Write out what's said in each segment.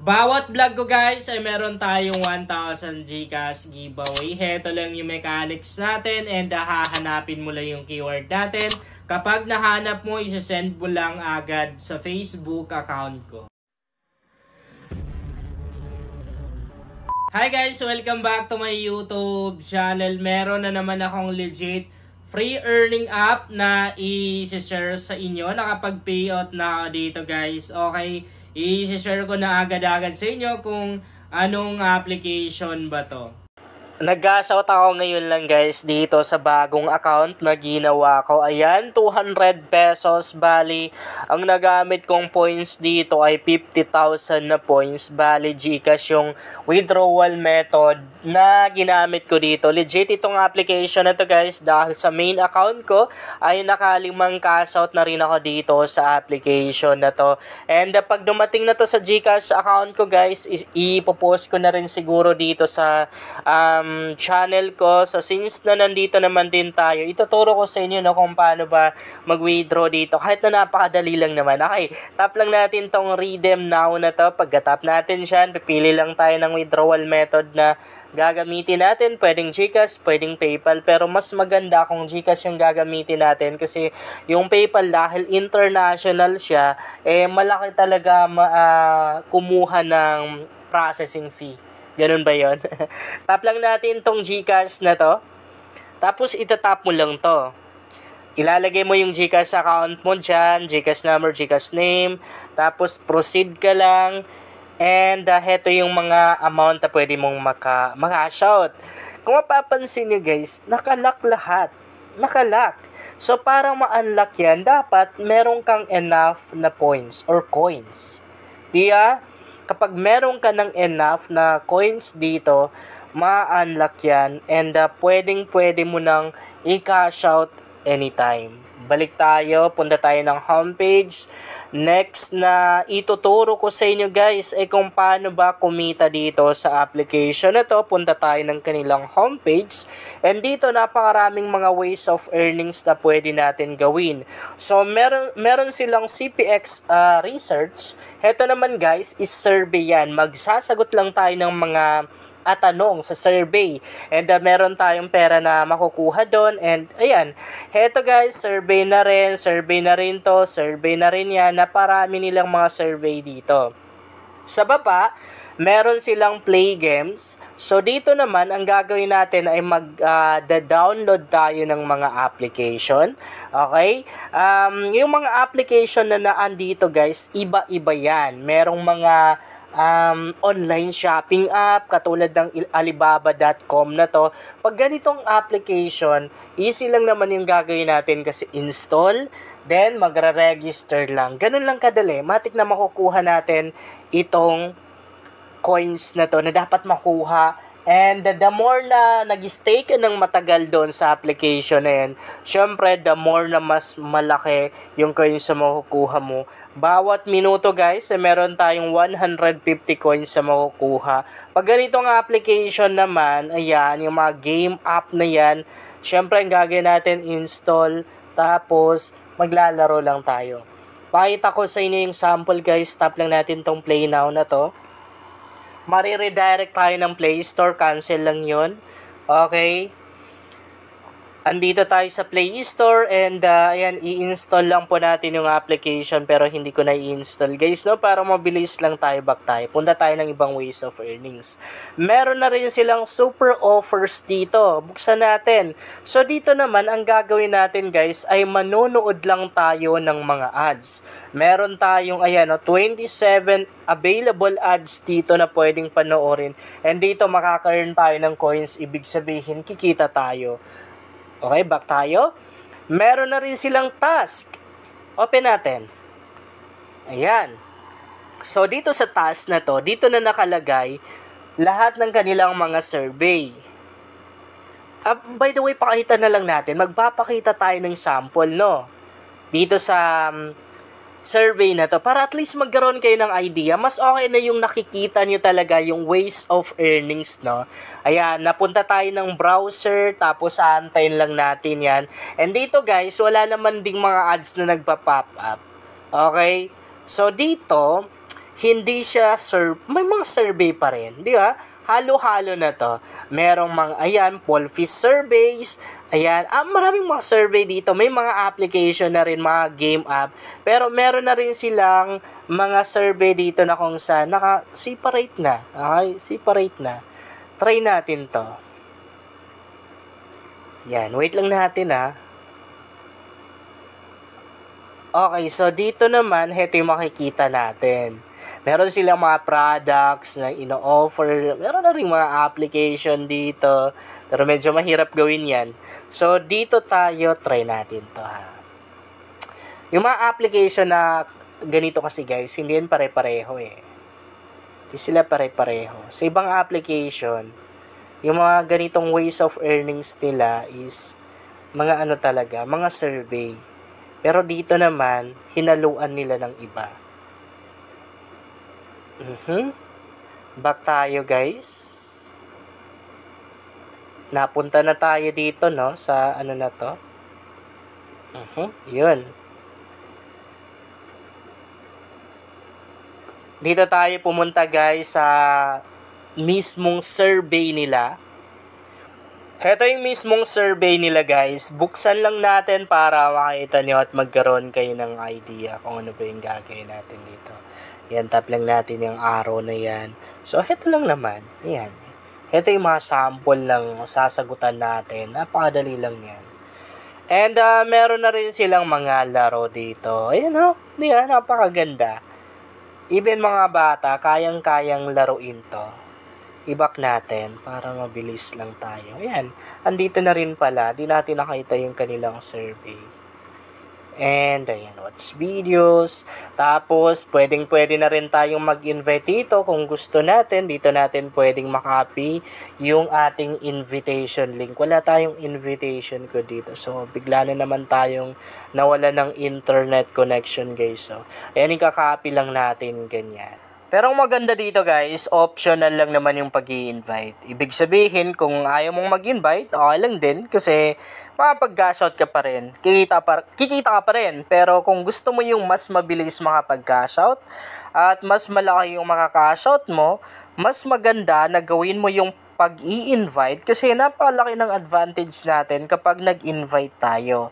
Bawat vlog ko guys ay meron tayong 1,000 GCash giveaway. Heto lang yung mechanics natin and hahanapin mo lang yung keyword natin. Kapag nahanap mo, isasend mo lang agad sa Facebook account ko. Hi guys! Welcome back to my YouTube channel. Meron na naman akong legit free earning app na i-share sa inyo. Nakapag-payout na ako dito guys. Okay, i-share ko na agad-agad sa inyo kung anong application ba to. Nag-shout ako ngayon lang guys dito sa bagong account na ginawa ko. Ayan, 200 pesos. Bali, ang nagamit kong points dito ay 50,000 na points. Bali, GCash yung withdrawal method na ginamit ko dito. Legit itong application na to guys dahil sa main account ko ay nakalimang cash out na rin ako dito sa application na to. And pag dumating na to sa GCash account ko guys, ipopost ko na rin siguro dito sa channel ko. So since na nandito naman din tayo, ituturo ko sa inyo no, kung paano ba mag-withdraw dito. Kahit na napakadali lang naman. Okay, tap lang natin tong redeem now na to. Pagka-tap natin siya, pipili lang tayo ng withdrawal method na gagamitin natin. Pwedeng GCash, pwedeng PayPal. Pero mas maganda kung GCash yung gagamitin natin kasi yung PayPal dahil international siya, malaki talaga kumuha ng processing fee. Ganun ba yun? Tap lang natin tong GCash na to. Tapos itatap mo lang to. Ilalagay mo yung GCash account mo dyan. GCash number, GCash name. Tapos proceed ka lang. And heto yung mga amount na pwede mong maka-cash out. Kung mapapansin nyo guys, nakalock lahat. Nakalock. So para ma-unlock yan, dapat meron kang enough na points or coins. Diya? Kapag meron ka ng enough na coins dito, ma-unlock yan and pwede mo nang i-cash out anytime. Balik tayo, punta tayo ng homepage. Next na ituturo ko sa inyo guys ay kung paano ba kumita dito sa application na to. Punta tayo ng kanilang homepage and dito napakaraming mga ways of earnings na pwede natin gawin. So meron silang CPX research. Heto naman guys is survey yan. Magsasagot lang tayo ng mga tanong sa survey and meron tayong pera na makukuha doon and ayan, heto guys, survey na rin to, survey na rin yan, naparami nilang mga survey dito. Sa baba, meron silang play games. So dito naman, ang gagawin natin ay mag-download tayo ng mga application. Okay? Yung mga application na naan dito guys, iba-iba yan. Merong mga online shopping app katulad ng Alibaba.com na to. Pag ganitong application, easy lang naman yung gagawin natin kasi install, then magre-register lang. Ganun lang kadali. Matik na makukuha natin itong coins na to na dapat makuha. And the more na nag-stay ka ng matagal doon sa application na yan, syempre the more na mas malaki yung coins na makukuha mo. Bawat minuto guys, meron tayong 150 coins na makukuha. Pag ganitong application naman, ayan, yung mga game app na yan, syempre ang gagawin natin, install, tapos maglalaro lang tayo. Pakita ko sa inyo yung sample guys, tap lang natin tong play now na to. Mariredirect tayo ng Play Store, cancel lang yun. Okay. Andito tayo sa Play Store and ayan, i-install lang po natin yung application pero hindi ko na i-install guys, no? Para mabilis lang tayo, back tayo. Punta tayo ng ibang ways of earnings. Meron na rin silang super offers dito. Buksan natin. So dito naman, ang gagawin natin guys ay manonood lang tayo ng mga ads. Meron tayong ayan, no, 27 available ads dito na pwedeng panoorin. And dito makaka-earn tayo ng coins, ibig sabihin kikita tayo. Okay, back tayo. Meron na rin silang task. Open natin. Ayan. So, dito sa task na to, dito na nakalagay lahat ng kanilang mga survey. By the way, pakita na lang natin. Magpapakita tayo ng sample, no? Dito sa survey na to para at least magkaroon kayo ng idea. Mas okay na yung nakikita nyo talaga yung ways of earnings, no? Ayan, napunta tayo ng browser tapos aantayin lang natin yan. And dito guys, wala naman ding mga ads na nagpa-pop up. Okay? So dito, hindi siya may mga survey pa rin, di ba? Halo-halo na to. Merong mga, ayan, Polfish surveys, ayan, maraming mga survey dito. May mga application na rin, mga game app. Pero meron na rin silang mga survey dito na kung saan naka-separate na. Okay, separate na. Try natin to. Yan, wait lang natin ha. Okay, so dito naman, ito yung makikita natin. Meron silang mga products na ino-offer. Meron na rin mga application dito. Pero medyo mahirap gawin yan. So, dito tayo, try natin to ha. Yung mga application na ganito kasi guys, hindi yan pare-pareho eh. Hindi sila pare-pareho. Sa ibang application, yung mga ganitong ways of earnings nila is mga ano talaga, mga survey. Pero dito naman, hinaluan nila ng iba. Back tayo guys. Napunta na tayo dito no sa ano na to. Yun. Dito tayo pumunta guys sa mismong survey nila. Ito yung mismong survey nila guys. Buksan lang natin para makita nyo at magkaroon kayo ng idea kung ano ba yung gagawin natin dito. Yan, tap lang natin yung arrow na yan. So, ito lang naman. Ayan. Ito yung mga sample lang sasagutan natin. Napakadali lang yan. And, meron na rin silang mga laro dito. Ayan o. Ayan, napakaganda. Even mga bata, kayang-kayang laruin to. I-back natin para mabilis lang tayo. Ayan. Andito na rin pala. Di natin nakita yung kanilang survey. And, ayan, watch videos. Tapos, pwede na rin tayong mag-invite dito kung gusto natin. Dito natin pwedeng makopy yung ating invitation link. Wala tayong invitation ko dito. So, bigla na naman tayong nawala ng internet connection, guys. So, ayan, ikakopy lang natin ganyan. Pero ang maganda dito guys, optional lang naman yung pag-i-invite. Ibig sabihin, kung ayaw mong mag-invite, okay lang din kasi makapag-cash out ka pa rin. Kikita ka pa rin. Pero kung gusto mo yung mas mabilis makapag-cash out at mas malaki yung makaka-cash out mo, mas maganda na gawin mo yung pag-i-invite kasi napakalaki ng advantage natin kapag nag-invite tayo.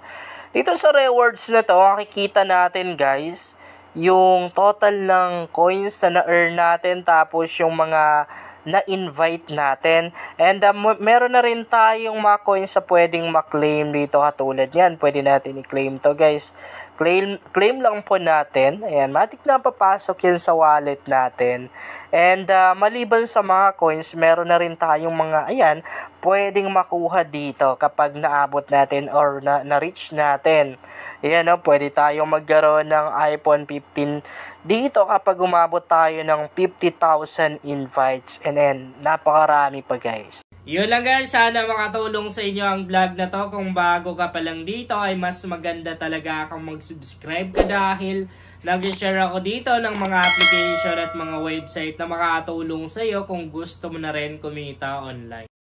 Dito sa rewards na to, makikita natin guys, yung total ng coins na na-earn natin tapos yung mga na-invite natin. And meron na rin tayong mga coins sa pwedeng ma-claim dito katulad yan. Pwede natin i-claim to guys. Claim lang po natin. Ayan, matik na papasok yan sa wallet natin. And maliban sa mga coins, meron na rin tayong mga, ayan, pwedeng makuha dito kapag naabot natin or na-reach natin. Ayan, no, pwede tayong magkaroon ng iPhone 15 dito kapag umabot tayo ng 50,000 invites. And then, napakarami pa guys. Yun lang guys, sana makatulong sa inyo ang vlog na to. Kung bago ka pa lang dito ay mas maganda talaga kung mag-subscribe ka dahil nag-share ako dito ng mga application at mga website na makatulong sa iyo kung gusto mo na rin kumita online.